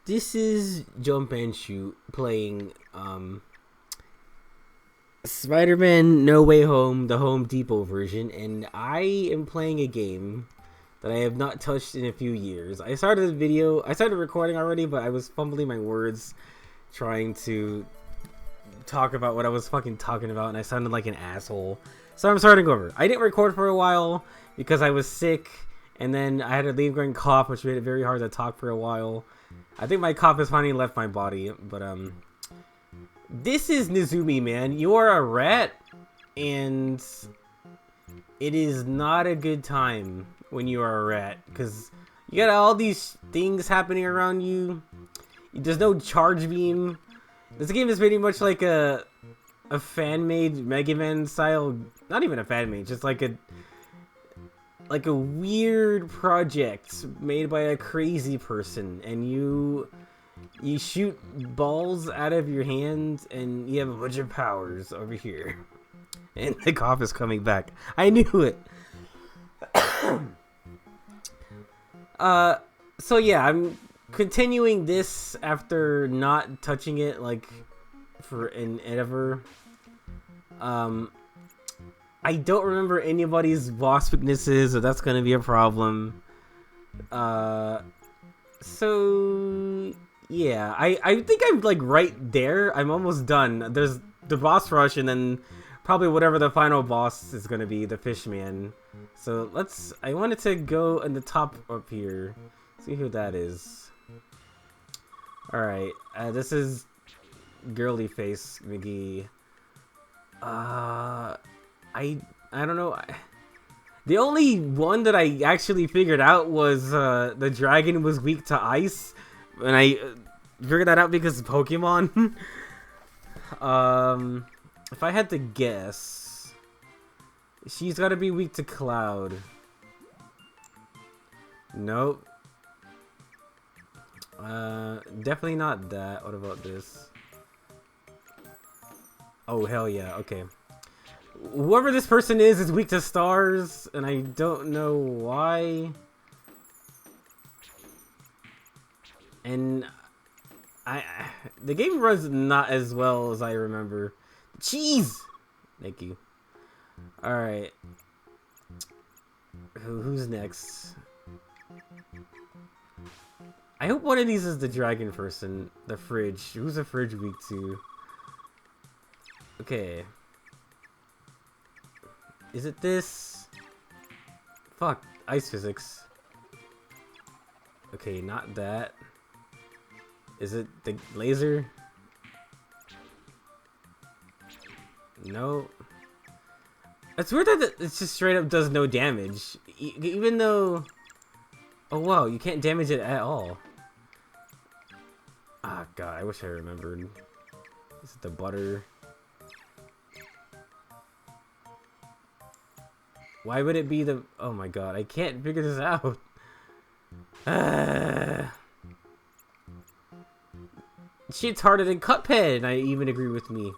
This is Jump and Shoot playing Spider-Man No Way Home, the Home Depot version, and I am playing a game that I have not touched in a few years. I started recording already, but I was fumbling my words trying to talk about what I was fucking talking about, and I sounded like an asshole. So I'm starting over. I didn't record for a while because I was sick, and then I had a lingering cough, which made it very hard to talk for a while. I think my cough has finally left my body, but this is Nezumi Man. You are a rat, and it is not a good time when you are a rat, because you got all these things happening around you. There's no charge beam. This game is pretty much like a fan-made Mega Man style, not even a fan-made, just like a weird project made by a crazy person, and you shoot balls out of your hands, and you have a bunch of powers over here. And the cough is coming back. I knew it. So yeah, I'm continuing this after not touching it like for an ever. I don't remember anybody's boss weaknesses, so that's gonna be a problem. So yeah, I think I'm like right there. I'm almost done. There's the boss rush, and then probably whatever the final boss is gonna be, the Fishman. So I wanted to go in the top up here, see who that is. All right, this is Girly Face McGee. I don't know. The only one that I actually figured out was the dragon was weak to ice, and I figured that out because of Pokemon. If I had to guess, she's got to be weak to Cloud. Nope. Definitely not that. What about this? Oh, hell yeah. Okay. Whoever this person is weak to stars, and I don't know why. And the game runs not as well as I remember. Jeez! Thank you. Alright. Who's next? I hope one of these is the dragon person. The fridge. Who's the fridge weak to? Okay. Is it this? Fuck. Ice physics. Okay, not that. Is it the laser? No. It's weird that it just straight up does no damage. Even though... Oh wow, you can't damage it at all. Ah, God, I wish I remembered. Is it the butter? Why would it be the... Oh my God, I can't figure this out. Shit's harder than Cuphead, and I even agree with me.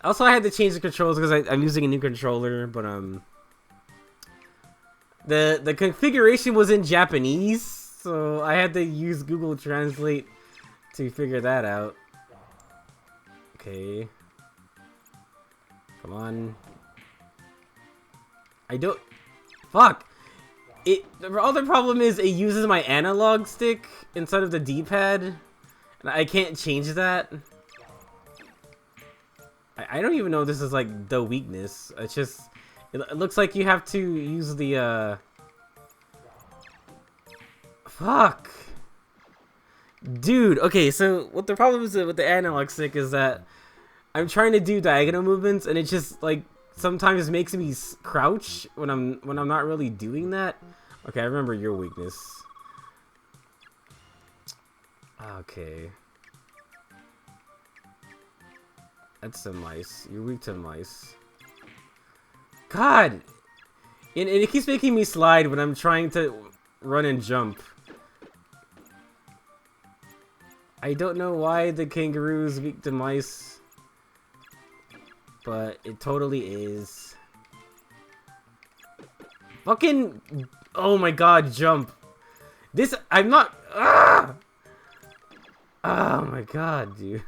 Also, I had to change the controls because I'm using a new controller, but the configuration was in Japanese, so I had to use Google Translate to figure that out. Okay. Come on. I don't... Fuck! The other problem is it uses my analog stick instead of the D-pad. And I can't change that. I don't even know if this is like the weakness. It's just... It looks like you have to use the Fuck! Dude, okay, so what the problem is with the analog stick is that I'm trying to do diagonal movements, and it just like sometimes makes me crouch when I'm not really doing that. Okay, I remember your weakness. Okay. That's some mice. You're weak to mice. God! And it keeps making me slide when I'm trying to run and jump. I don't know why the kangaroo is weak to mice, but it totally is. Fucking... Oh my God, jump. This... I'm not... Ah! Oh my god, dude.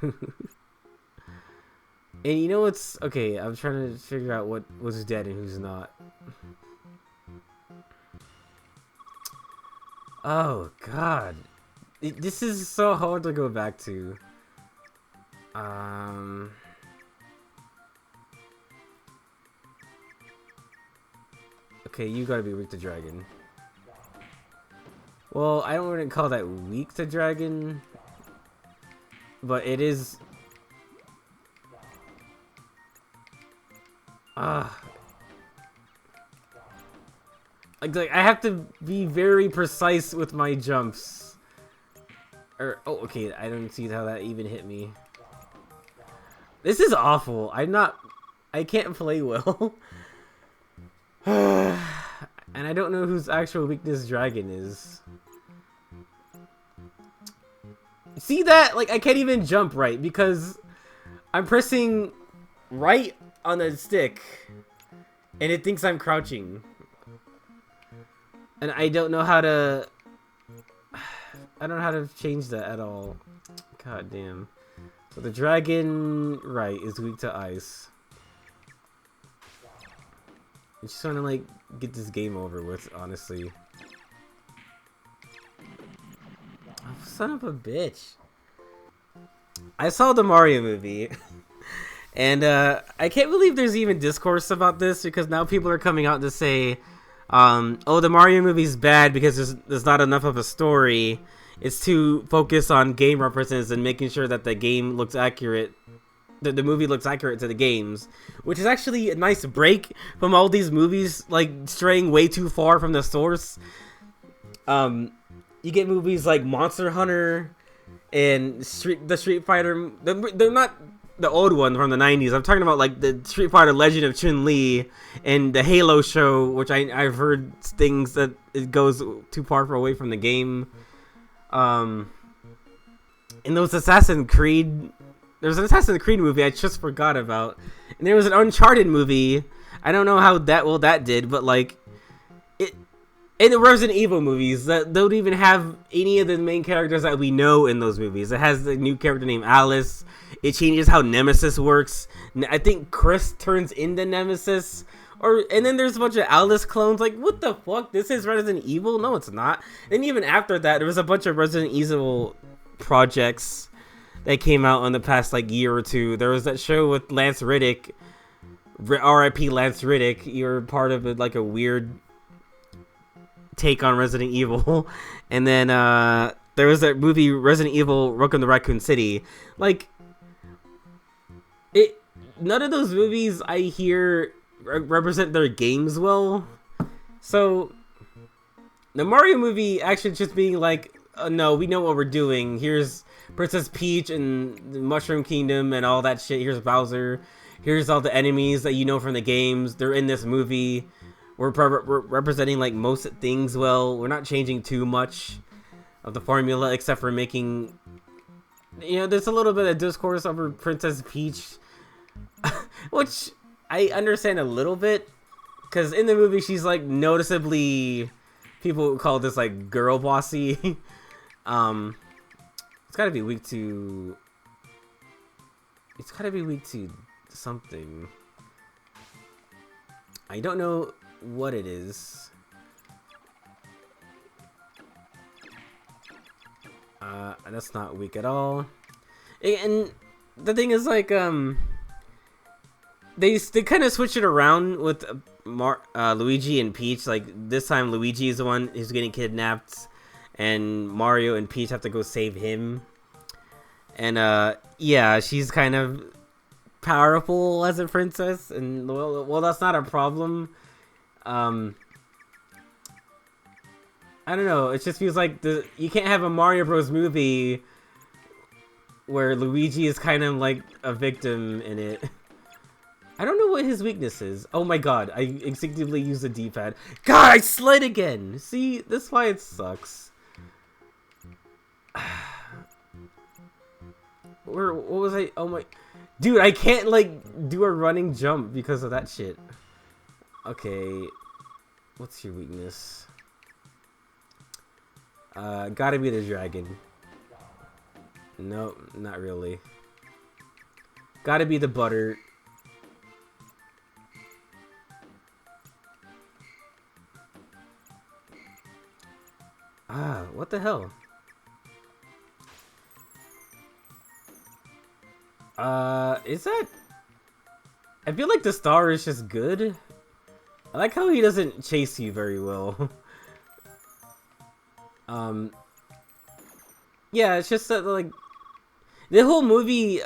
And you know what's... Okay, I'm trying to figure out what was dead and who's not. Oh god. This is so hard to go back to. Okay, you gotta be weak to dragon. Well, I don't really call that weak to dragon, but it is. Like I have to be very precise with my jumps. Or oh, okay, I don't see how that even hit me. This is awful. I can't play well. And I don't know whose actual weakness dragon is. See that? Like, I can't even jump right because I'm pressing right on the stick and it thinks I'm crouching. And I don't know how to... I don't know how to change that at all. God damn. So the dragon right is weak to ice. I just want to like get this game over with, honestly. Oh, son of a bitch. I saw the Mario movie. And I can't believe there's even discourse about this because now people are coming out to say, oh, the Mario movie's bad because there's not enough of a story. It's too focused on game references and making sure that the game looks accurate. The movie looks accurate to the games, which is actually a nice break from all these movies like straying way too far from the source. You get movies like Monster Hunter and the Street Fighter. They're not the old one from the 90s. I'm talking about like the Street Fighter Legend of Chun-Li and the Halo show, which I've heard things that it goes too far away from the game. And those Assassin's Creed. There's an Assassin's Creed movie I just forgot about, and there was an Uncharted movie. I don't know how that did, but like it. In the Resident Evil movies, that don't even have any of the main characters that we know in those movies. It has the new character named Alice. It changes how Nemesis works. I think Chris turns into Nemesis. And then there's a bunch of Alice clones. Like, what the fuck? This is Resident Evil? No, it's not. And even after that, there was a bunch of Resident Evil projects that came out in the past like year or two. There was that show with Lance Reddick, R.I.P. Lance Reddick. You're part of like a weird take on Resident Evil. And then there was that movie Resident Evil: Welcome to Raccoon City. Like, none of those movies I hear represent their games well. So the Mario movie actually just being like, no, we know what we're doing. Here's Princess Peach and the Mushroom Kingdom and all that shit. Here's Bowser. Here's all the enemies that you know from the games. They're in this movie. We're representing like most things well. We're not changing too much of the formula except for making... You know, there's a little bit of discourse over Princess Peach. Which I understand a little bit. Because in the movie she's like noticeably... People call this like girl bossy. It's gotta be weak to... It's gotta be weak to something. I don't know what it is. That's not weak at all. And the thing is like, they kind of switch it around with Luigi and Peach. Like this time Luigi is the one who's getting kidnapped, and Mario and Peach have to go save him. And yeah, she's kind of powerful as a princess, and well that's not a problem. I don't know, it just feels like you can't have a Mario Bros movie where Luigi is kind of like a victim in it. I don't know what his weakness is. Oh my god, I instinctively use the D-pad. God, I slid again! See, that's why it sucks. What was I? Oh my... Dude, I can't like do a running jump because of that shit. Okay. What's your weakness? Gotta be the dragon. No, not really. Gotta be the butter. Ah, what the hell? Is that... I feel like the star is just good. I like how he doesn't chase you very well. Yeah, it's just that, like, the whole movie,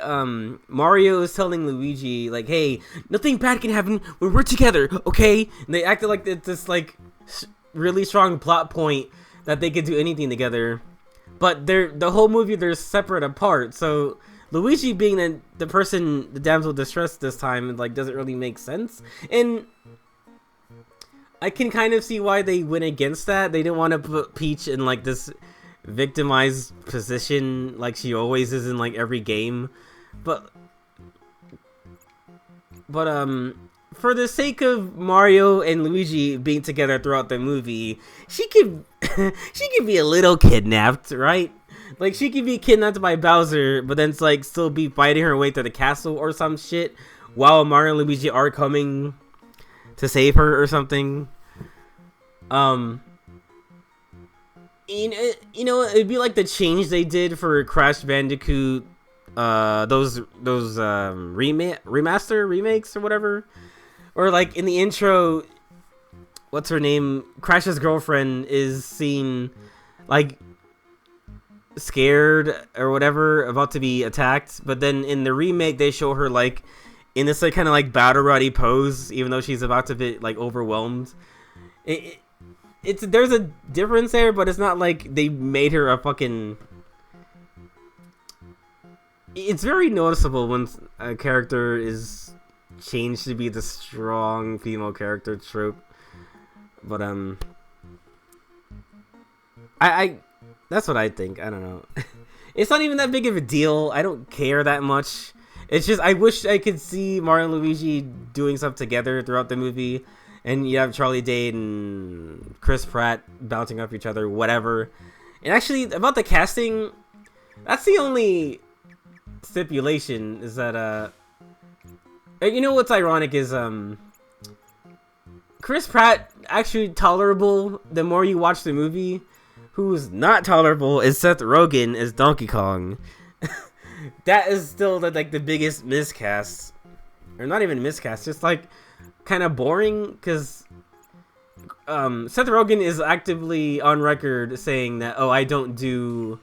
Mario is telling Luigi, like, hey, nothing bad can happen when we're together, okay? And they acted like it's this, like, really strong plot point that they could do anything together. But the whole movie, they're separate apart, so Luigi being the person, the damsel distress this time, like, doesn't really make sense. And I can kind of see why they went against that. They didn't want to put Peach in, like, this victimized position like she always is in, like, every game. But for the sake of Mario and Luigi being together throughout the movie, she could she could be a little kidnapped, right? Like, she could be kidnapped by Bowser, but then it's like still be fighting her way to the castle or some shit while Mario and Luigi are coming to save her or something. You know, it'd be like the change they did for Crash Bandicoot, those remakes or whatever, or like in the intro, what's her name? Crash's girlfriend is seen like scared or whatever, about to be attacked, but then in the remake they show her like in this like kind of like battle ruddy pose, even though she's about to be like overwhelmed. It's there's a difference there, but it's not like they made her a fucking... It's very noticeable when a character is changed to be the strong female character trope. But I that's what I think. I don't know. It's not even that big of a deal. I don't care that much. It's just I wish I could see Mario and Luigi doing stuff together throughout the movie. And you have Charlie Day and Chris Pratt bouncing off each other, whatever. And actually, about the casting, that's the only stipulation, is that, you know what's ironic is, Chris Pratt actually tolerable the more you watch the movie. Who's not tolerable is Seth Rogen as Donkey Kong. That is still the biggest miscast. Or not even miscast, just like kind of boring, because Seth Rogen is actively on record saying that, oh, I don't do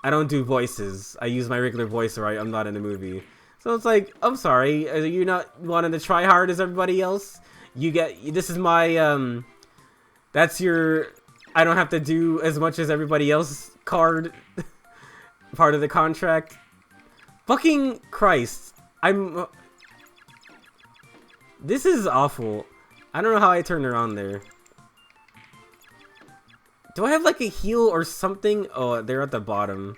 voices. I use my regular voice, or I'm not in the movie. So it's like, I'm sorry, are you not wanting to try hard as everybody else? This is my that's your I don't have to do as much as everybody else card part of the contract. Fucking Christ. This is awful. I don't know how I turned around there. Do I have like a heal or something? Oh, they're at the bottom.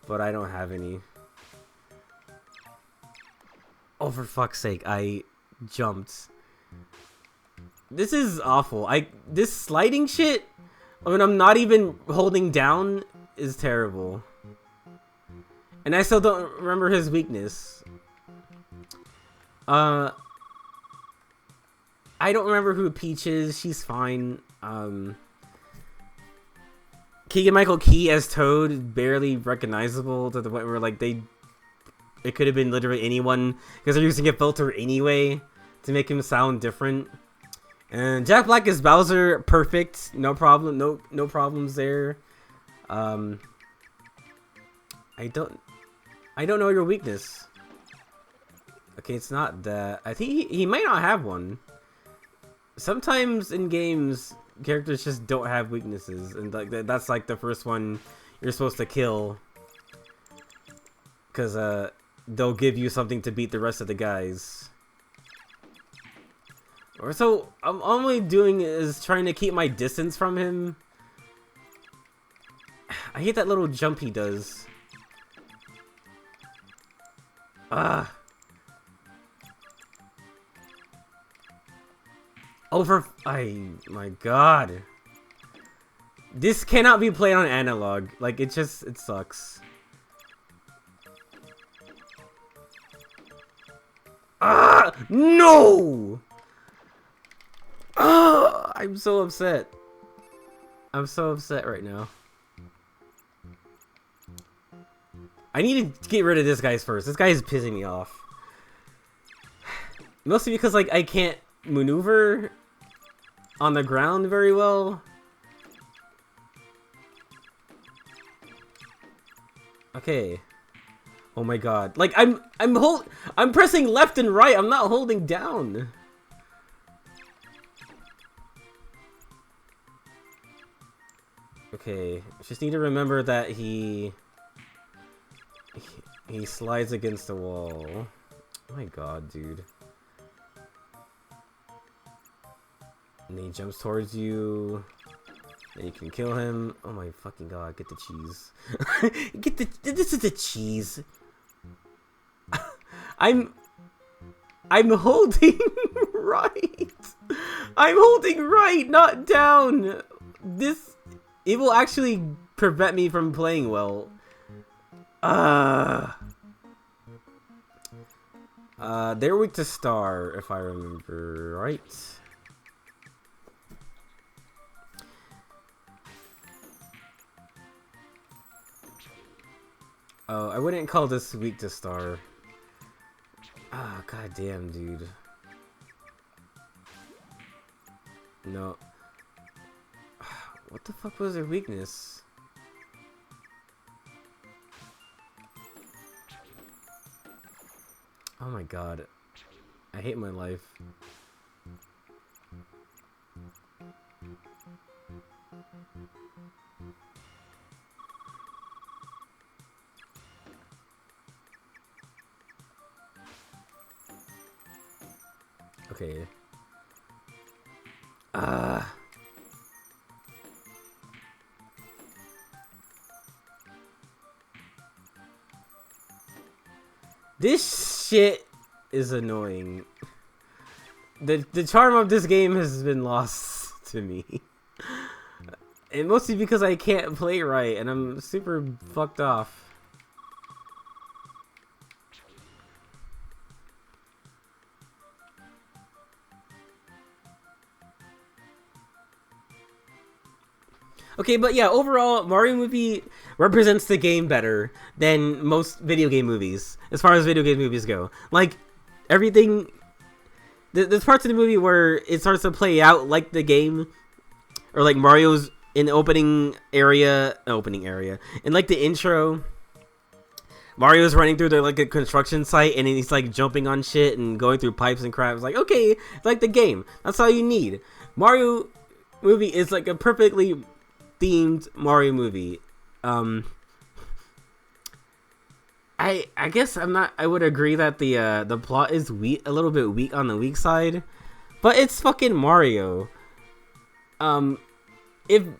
But I don't have any. Oh, for fuck's sake, I jumped. This is awful. This sliding shit, when I'm not even holding down, is terrible. And I still don't remember his weakness. I don't remember who Peach is. She's fine. Keegan-Michael Key as Toad, barely recognizable to the point where like it could have been literally anyone, because they're using a filter anyway to make him sound different. And Jack Black as Bowser, perfect, no problem, no problems there. I don't know your weakness. Okay, it's not that. I think he might not have one. Sometimes in games, characters just don't have weaknesses, and like that's like the first one you're supposed to kill, because they'll give you something to beat the rest of the guys. Or so I'm only doing is trying to keep my distance from him. I hate that little jump he does. Ah. My god. This cannot be played on analog. Like, it sucks. Ah, no! Ah, I'm so upset. I'm so upset right now. I need to get rid of this guy first. This guy is pissing me off. Mostly because, like, I can't maneuver on the ground very well. Okay. Oh my god. Like, I'm pressing left and right. I'm not holding down. Okay. Just need to remember that he slides against the wall. Oh my god, dude. And he jumps towards you. And you can kill him. Oh my fucking god, get the cheese. This is the cheese. I'm holding right. I'm holding right, not down. It will actually prevent me from playing well. They're weak to star, if I remember right. Oh, I wouldn't call this weak to star. Ah, goddamn, dude. No. What the fuck was their weakness? Oh my god. I hate my life. Okay. This shit is annoying. The charm of this game has been lost to me. And mostly because I can't play right and I'm super fucked off. Okay, but yeah, overall, Mario movie represents the game better than most video game movies, as far as video game movies go. Like, everything... There's parts of the movie where it starts to play out like the game, or like Mario's in the opening area, and like the intro, Mario's running through like a construction site, and he's like jumping on shit and going through pipes and crap. It's like, okay, it's like the game. That's all you need. Mario movie is like a perfectly themed Mario movie. I guess I would agree that the plot is weak, a little bit weak on the weak side, but it's fucking Mario. If the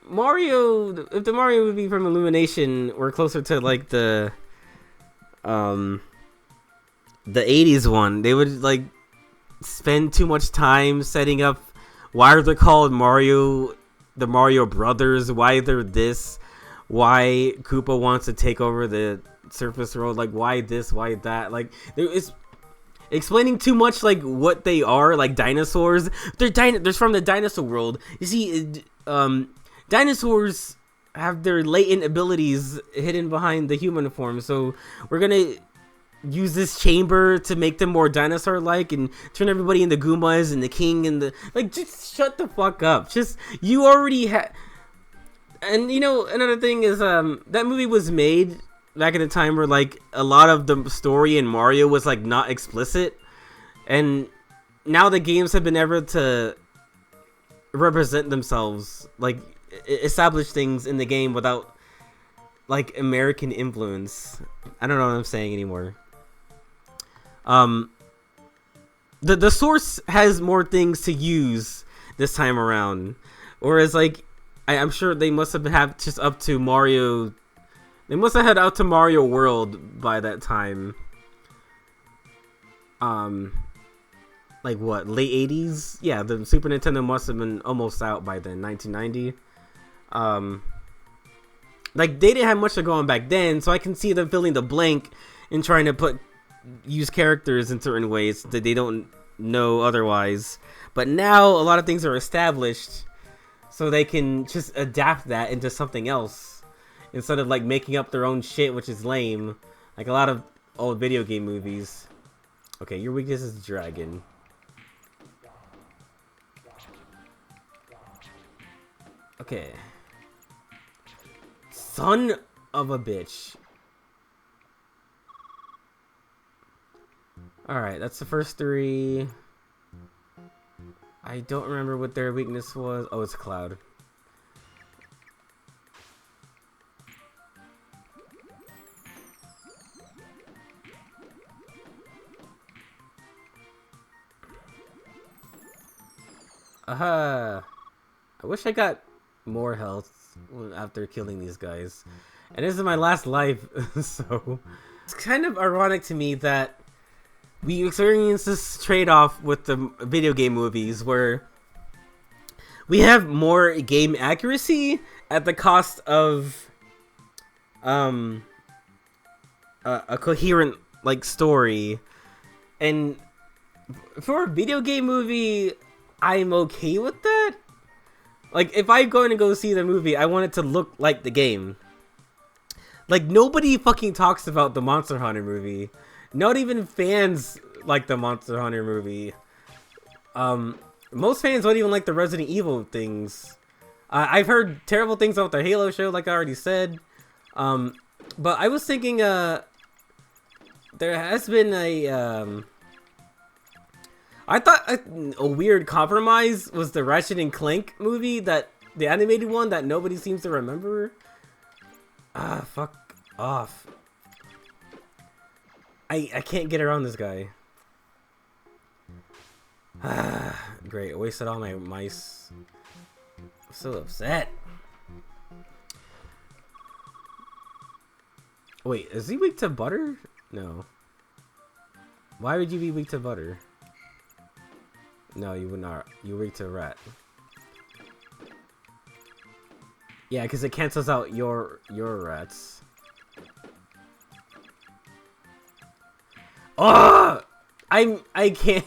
Mario movie from Illumination were closer to like the 80s one, they would like spend too much time setting up why are they called Mario, the Mario brothers, why they're this, why Koopa wants to take over the surface world, like why this, why that, like it's explaining too much like what they are, like dinosaurs. They're from the dinosaur world. You see, dinosaurs have their latent abilities hidden behind the human form, so we're gonna use this chamber to make them more dinosaur-like and turn everybody into Goombas and the king and the like. Just shut the fuck up. Just, you already had. And you know, another thing is that movie was made back in a time where like a lot of the story in Mario was like not explicit, and now the games have been able to represent themselves, like establish things in the game without like American influence. I don't know what I'm saying anymore. The source has more things to use this time around, whereas like I'm sure they must have just up to Mario. They must have had out to Mario World by that time. Like what, late 80s? Yeah, the Super Nintendo must have been almost out by then, 1990. Like they didn't have much to go on back then, so I can see them filling the blank and trying to put use characters in certain ways that they don't know otherwise. But now a lot of things are established, so they can just adapt that into something else instead of like making up their own shit, which is lame. Like a lot of old video game movies. Okay, your weakness is dragon. Okay. Son of a bitch. Alright, that's the first three. I don't remember what their weakness was. Oh, it's Cloud. Aha! I wish I got more health after killing these guys. And this is my last life, so... It's kind of ironic to me that we experience this trade-off with the video game movies where we have more game accuracy at the cost of a coherent like story. And for a video game movie, I'm okay with that. Like if I'm going to go see the movie, I want it to look like the game. Like nobody fucking talks about the Monster Hunter movie. Not even fans like the Monster Hunter movie. Most fans don't even like the Resident Evil things. I've heard terrible things about the Halo show, like I already said. But I was thinking, there has been a, I thought a weird compromise was the Ratchet and Clank movie, that the animated one that nobody seems to remember. Fuck off. I can't get around this guy. Great, I wasted all my mice. I'm so upset. Wait, is he weak to butter? No. Why would you be weak to butter? No, you would not. You're weak to rat. Yeah, because it cancels out your rats. Oh! I can't.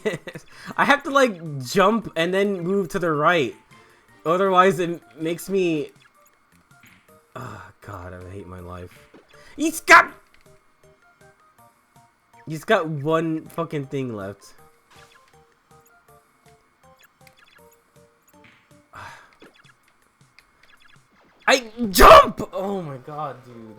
I have to like jump and then move to the right. Otherwise it makes me... Oh god, I hate my life. He's got one fucking thing left. I jump! Oh my god, dude.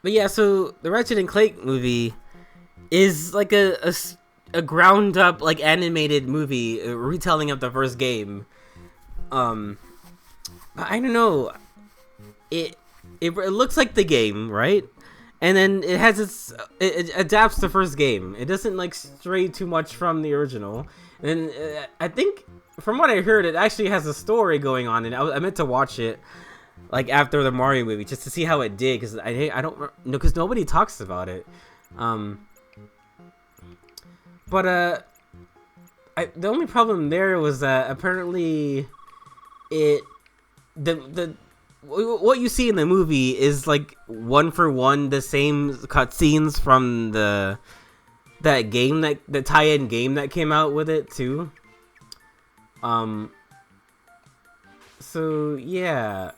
But yeah, so the Ratchet and Clank movie is like a ground up like animated movie, a retelling of the first game. I don't know. It looks like the game, right? And then it has it adapts the first game. It doesn't like stray too much from the original. And I think from what I heard, it actually has a story going on, and I meant to watch it like after the Mario movie just to see how it did, because I don't know, because nobody talks about it. But the only problem there was that apparently what you see in the movie is like one for one the same cutscenes from that game, that the tie-in game that came out with it too. So yeah,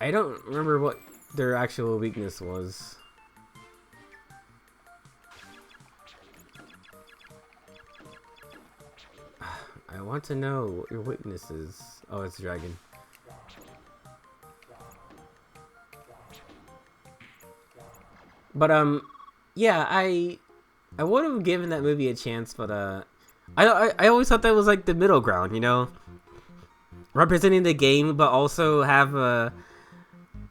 I don't remember what their actual weakness was. I want to know what your weakness is. Oh, it's dragon. But yeah, I would have given that movie a chance, but I always thought that was like the middle ground, you know, representing the game, but also have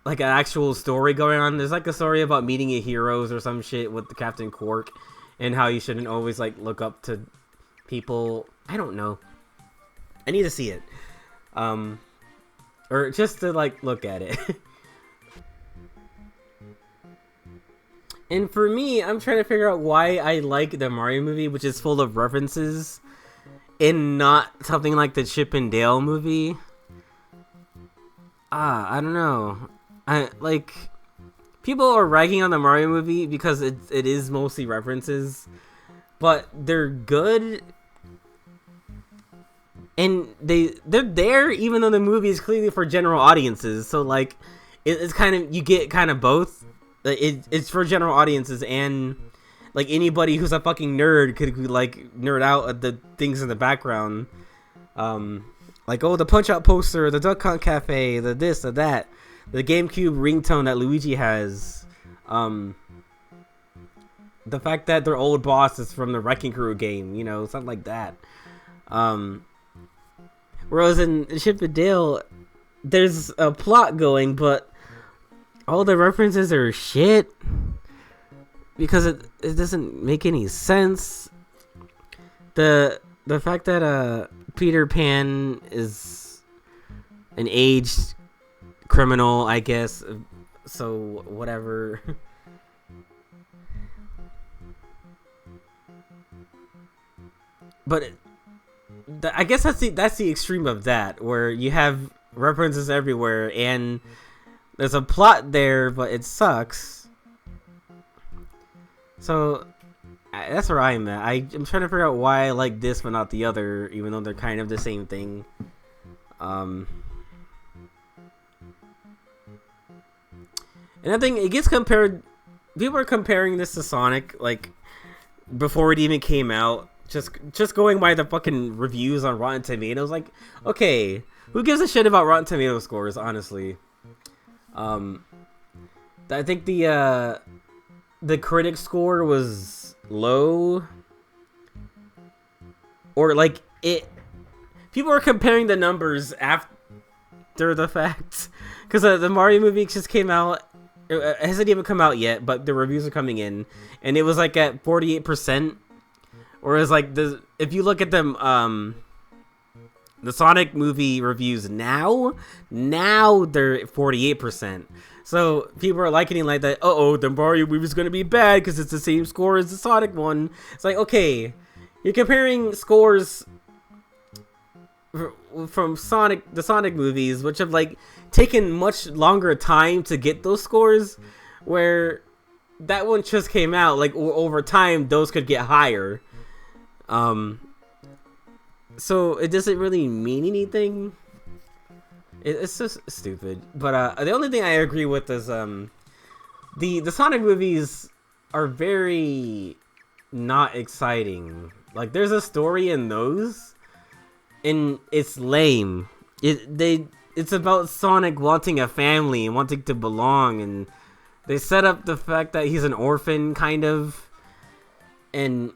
like an actual story going on. There's like a story about meeting your heroes or some shit with the Captain Quark, and how you shouldn't always like look up to people. I don't know. I need to see it, or just to like look at it. And for me, I'm trying to figure out why I like the Mario movie, which is full of references, and not something like the Chip and Dale movie. I don't know. I like people are ragging on the Mario movie because it is mostly references, but they're good, and they're there even though the movie is clearly for general audiences. So like, it's kind of, you get kind of both. It's for general audiences, and like anybody who's a fucking nerd could like nerd out at the things in the background. Like, oh, the Punch Out poster, the Duck Hunt Cafe, the this, the that, the GameCube ringtone that Luigi has, the fact that their old boss is from the Wrecking Crew game, you know, something like that. Whereas in Chip and Dale, there's a plot going, but all the references are shit because it doesn't make any sense. The fact that Peter Pan is an aged criminal, I guess, so whatever. But I guess that's the extreme of that, where you have references everywhere and there's a plot there, but it sucks. So that's where I'm at. I'm trying to figure out why I like this but not the other, even though they're kind of the same thing. And I think it gets compared. People are comparing this to Sonic, like before it even came out. Just going by the fucking reviews on Rotten Tomatoes, like, okay, who gives a shit about Rotten Tomatoes scores, honestly? I think the critic score was low, or like it. People are comparing the numbers after the fact, because the Mario movie just came out. It hasn't even come out yet, but the reviews are coming in, and it was like at 48%. Whereas like if you look at them, the Sonic movie reviews now they're 48%. So people are liking it like that. The Mario movie is gonna be bad because it's the same score as the Sonic one. It's like, okay, you're comparing scores from the Sonic movies, which have like taken much longer time to get those scores, where that one just came out. Like over time, those could get higher. So it doesn't really mean anything. It's just stupid. But the only thing I agree with is the Sonic movies are very not exciting. Like, there's a story in those, and it's lame. It's about Sonic wanting a family and wanting to belong, and they set up the fact that he's an orphan, kind of, and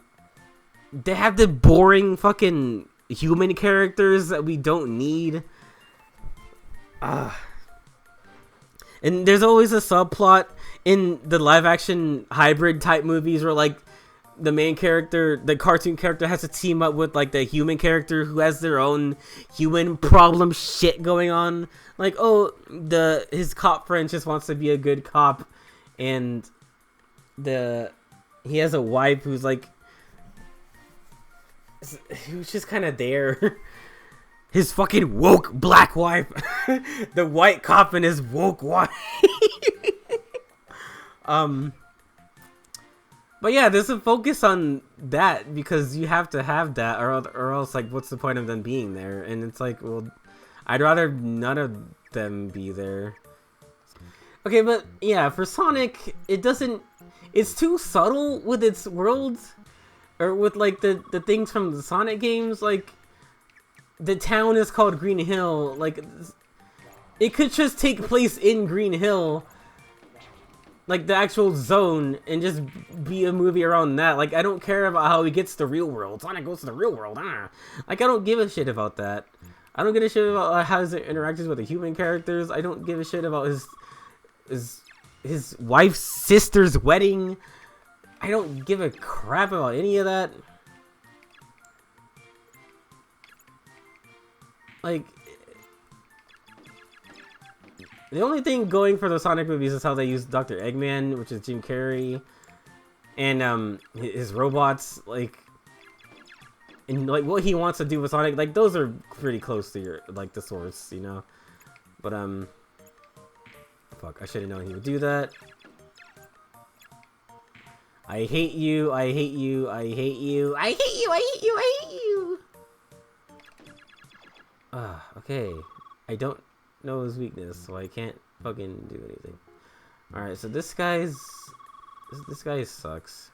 they have the boring fucking human characters that we don't need. And there's always a subplot in the live action hybrid type movies where like the main character, the cartoon character, has to team up with like the human character who has their own human problem shit going on. Like, oh, his cop friend just wants to be a good cop, and he has a wife who's just kind of there. His fucking woke black wife. The white cop and his woke wife. But yeah, there's a focus on that because you have to have that, or else like, what's the point of them being there? And it's like, well, I'd rather none of them be there. Okay, but yeah, for Sonic, it's too subtle with its worlds, or with like the things from the Sonic games. Like, the town is called Green Hill. Like, it could just take place in Green Hill, like the actual zone, and just be a movie around that. Like, I don't care about how he gets to the real world. Sonic goes to the real world. Like, I don't give a shit about that. I don't give a shit about how his interactions with the human characters. I don't give a shit about his wife's sister's wedding. I don't give a crap about any of that. Like, the only thing going for the Sonic movies is how they use Dr. Eggman, which is Jim Carrey. and his robots, like, and like what he wants to do with Sonic, like those are pretty close to your like the source, you know. But fuck, I should have known he would do that. I hate you, I hate you, I hate you, I hate you, I hate you, I hate you! Okay. I don't know his weakness, so I can't fucking do anything. Alright, so this guy sucks.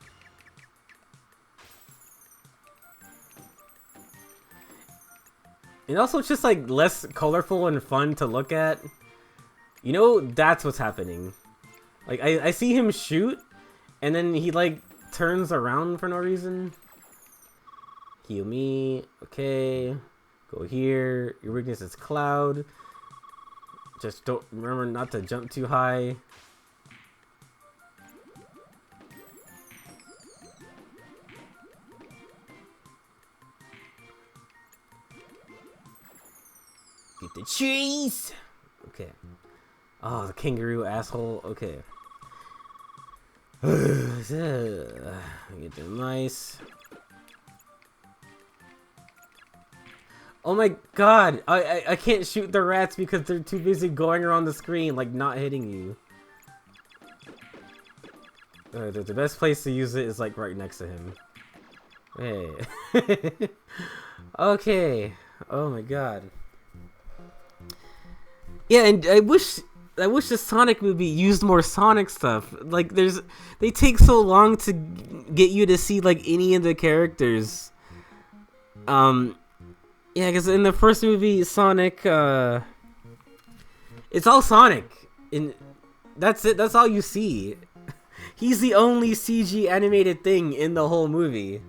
And also it's just like less colorful and fun to look at. You know, that's what's happening. Like I see him shoot, and then he like turns around for no reason. Heal me. Okay. Go here. Your weakness is cloud. Just don't remember not to jump too high. Get the cheese. Okay. Oh, the kangaroo asshole. Okay. Get the mice. Oh my god! I can't shoot the rats because they're too busy going around the screen, like not hitting you. The best place to use it is like right next to him. Hey. Okay. Oh my god. Yeah, and I wish the Sonic movie used more Sonic stuff. Like they take so long to get you to see like any of the characters. Yeah, because in the first movie, Sonic, it's all Sonic, and that's it. That's all you see. He's the only CG animated thing in the whole movie,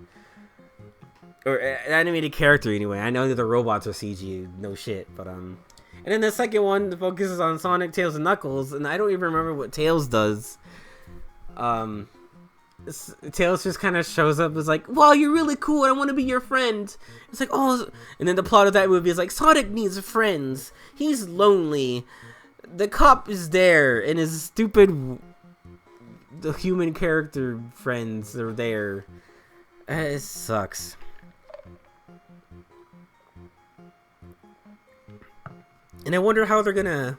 or animated character anyway. I know that the robots are CG, no shit, but and then the second one focuses on Sonic, Tails, and Knuckles, and I don't even remember what Tails does. Tails just kind of shows up as like, wow, you're really cool and I want to be your friend. It's like, oh, and then the plot of that movie is like, Sonic needs friends. He's lonely. The cop is there and his stupid the human character friends are there. It sucks. And I wonder how they're gonna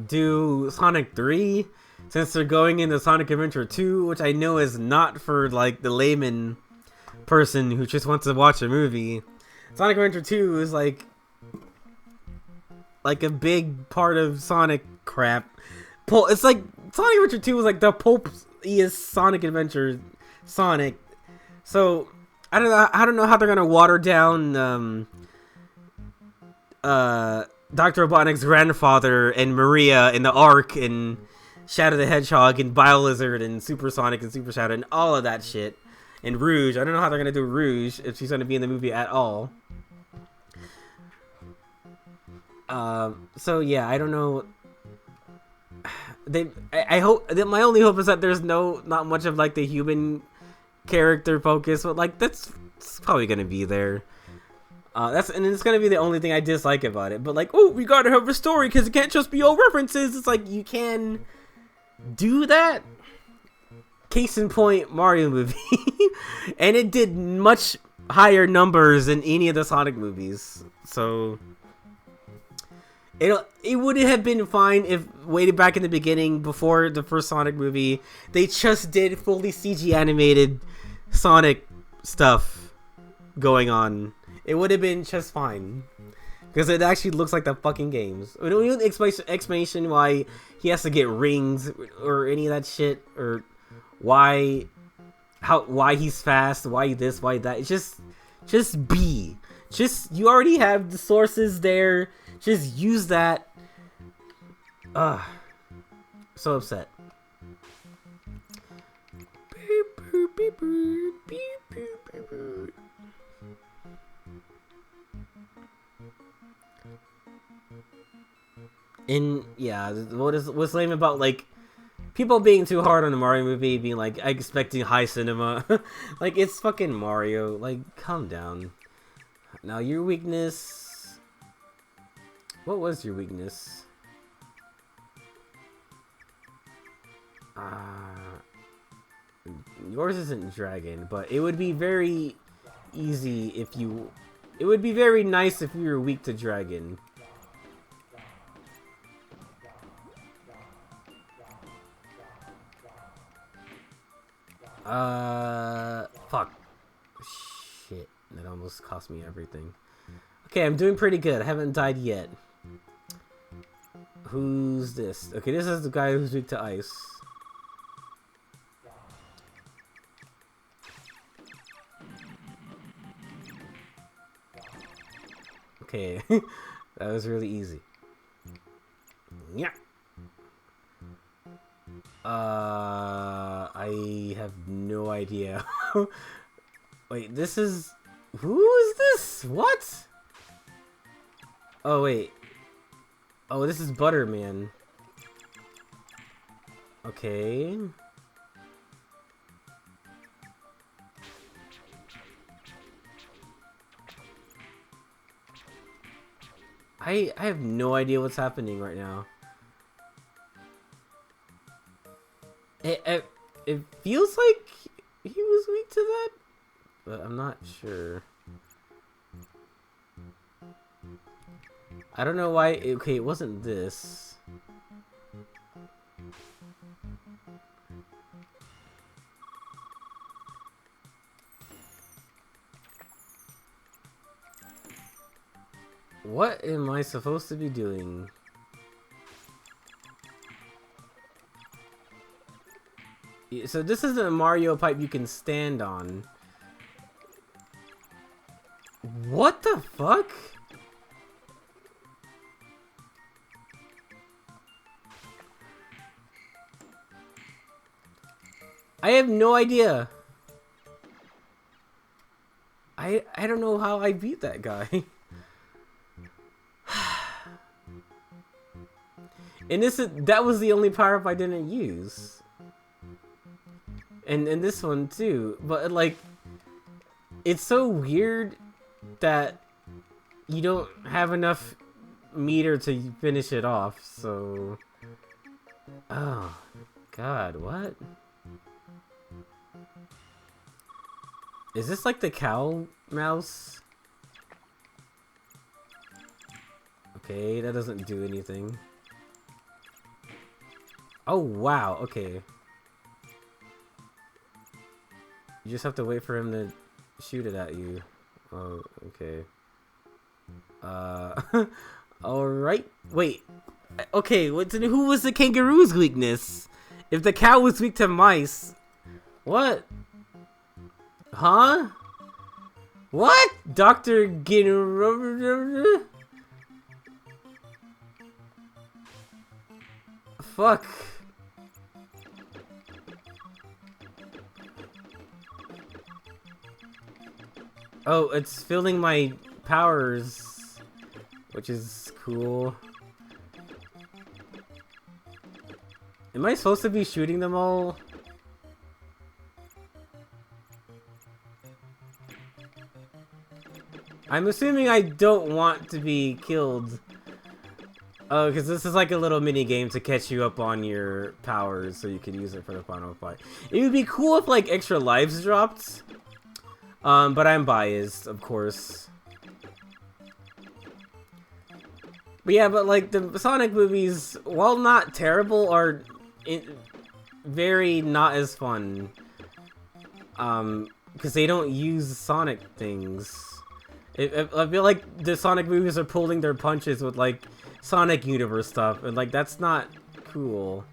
do Sonic 3. Since they're going into Sonic Adventure 2, which I know is not for like the layman person who just wants to watch a movie. Sonic Adventure 2 is like a big part of Sonic crap. It's like Sonic Adventure 2 is like the Pope's Sonic Adventure Sonic. So I don't know how they're gonna water down Dr. Robotnik's grandfather and Maria in the Ark and Shadow the Hedgehog and Biolizard and Super Sonic and Super Shadow and all of that shit. And Rouge. I don't know how they're going to do Rouge if she's going to be in the movie at all. So yeah, I don't know. I hope, my only hope is that there's not much of like the human character focus, but like it's probably going to be there. And it's gonna be the only thing I dislike about it. But like, oh, we gotta have a story because it can't just be all references. It's like you can do that. Case in point, Mario movie, and it did much higher numbers than any of the Sonic movies. So it would have been fine if way back in the beginning, before the first Sonic movie, they just did fully CG animated Sonic stuff going on. It would have been just fine. Because it actually looks like the fucking games. We don't need explanation why he has to get rings or any of that shit. Or why he's fast, why this, why that. It's just be. You already have the sources there. Just use that. So upset. And yeah, what's lame about like people being too hard on the Mario movie, being like expecting high cinema. Like it's fucking Mario. Like calm down. Now your weakness. What was your weakness? yours isn't dragon, but it would be very easy if you... It would be very nice if we were weak to dragon. Fuck. Shit. That almost cost me everything. Okay, I'm doing pretty good. I haven't died yet. Who's this? Okay, this is the guy who's weak to ice. Okay, that was really easy. Yeah. I have no idea. Wait, this is... Who is this? What? Oh, wait. Oh, this is Butterman. Okay. I have no idea what's happening right now. It feels like he was weak to that, but I'm not sure. I don't know why. Okay, it wasn't this. What am I supposed to be doing? So this isn't a Mario pipe you can stand on. What the fuck? I have no idea. I don't know how I beat that guy. And that was the only power up I didn't use. And this one too. But like, it's so weird that you don't have enough meter to finish it off, so... Oh, God, what? Is this like the cow mouse? Okay, that doesn't do anything. Oh, wow, okay. You just have to wait for him to shoot it at you. Oh, okay. Alright. Wait. Okay, who was the kangaroo's weakness? If the cow was weak to mice... What? Huh? What? Dr. Gin... Fuck. Oh, it's filling my powers, which is cool. Am I supposed to be shooting them all? I'm assuming I don't want to be killed. Oh, because this is like a little mini game to catch you up on your powers so you can use it for the final fight. It would be cool if like extra lives dropped. But I'm biased, of course. But yeah, but like the Sonic movies, while not terrible, are very not as fun. Because they don't use Sonic things. I feel like the Sonic movies are pulling their punches with like Sonic Universe stuff, and like that's not cool.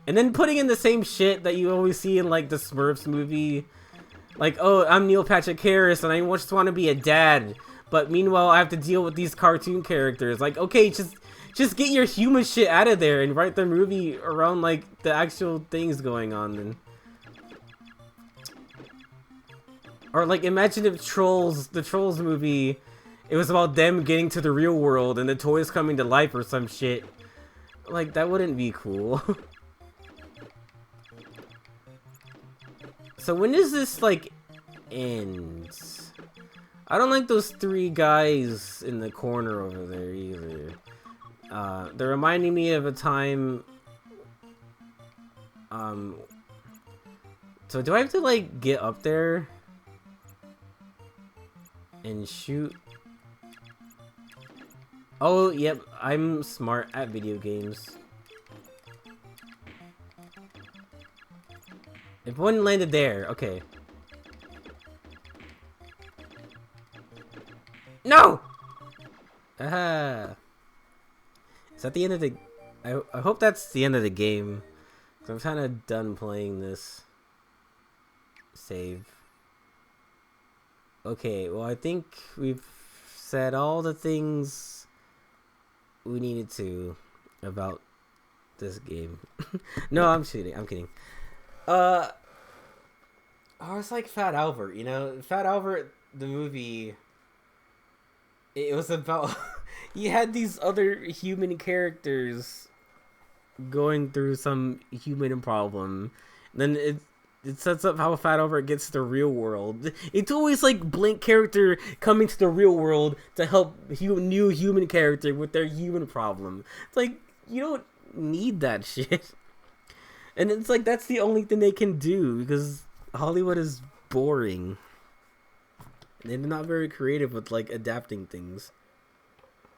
And then putting in the same shit that you always see in like the Smurfs movie. Like, oh, I'm Neil Patrick Harris, and I just want to be a dad. But meanwhile, I have to deal with these cartoon characters. Like, okay, just get your human shit out of there and write the movie around, like, the actual things going on, then. Or, like, imagine if the Trolls movie, it was about them getting to the real world and the toys coming to life or some shit. Like, that wouldn't be cool. So when does this, like, end? I don't like those three guys in the corner over there either. They're reminding me of a time, to So do I have to like get up there and shoot? Oh, yep, I'm smart at video games. If one landed there, okay. No! Aha! Is that the end of the... I hope that's the end of the game. So I'm kind of done playing this. Save. Okay, well I think we've said all the things we needed to about this game. No, I'm kidding. Oh, it's like Fat Albert, you know? Fat Albert, the movie, it was about... you had these other human characters going through some human problem. Then it sets up how Fat Albert gets to the real world. It's always like blank character coming to the real world to help new human character with their human problem. It's like, you don't need that shit. And it's like, that's the only thing they can do, because Hollywood is boring. They're not very creative with, like, adapting things.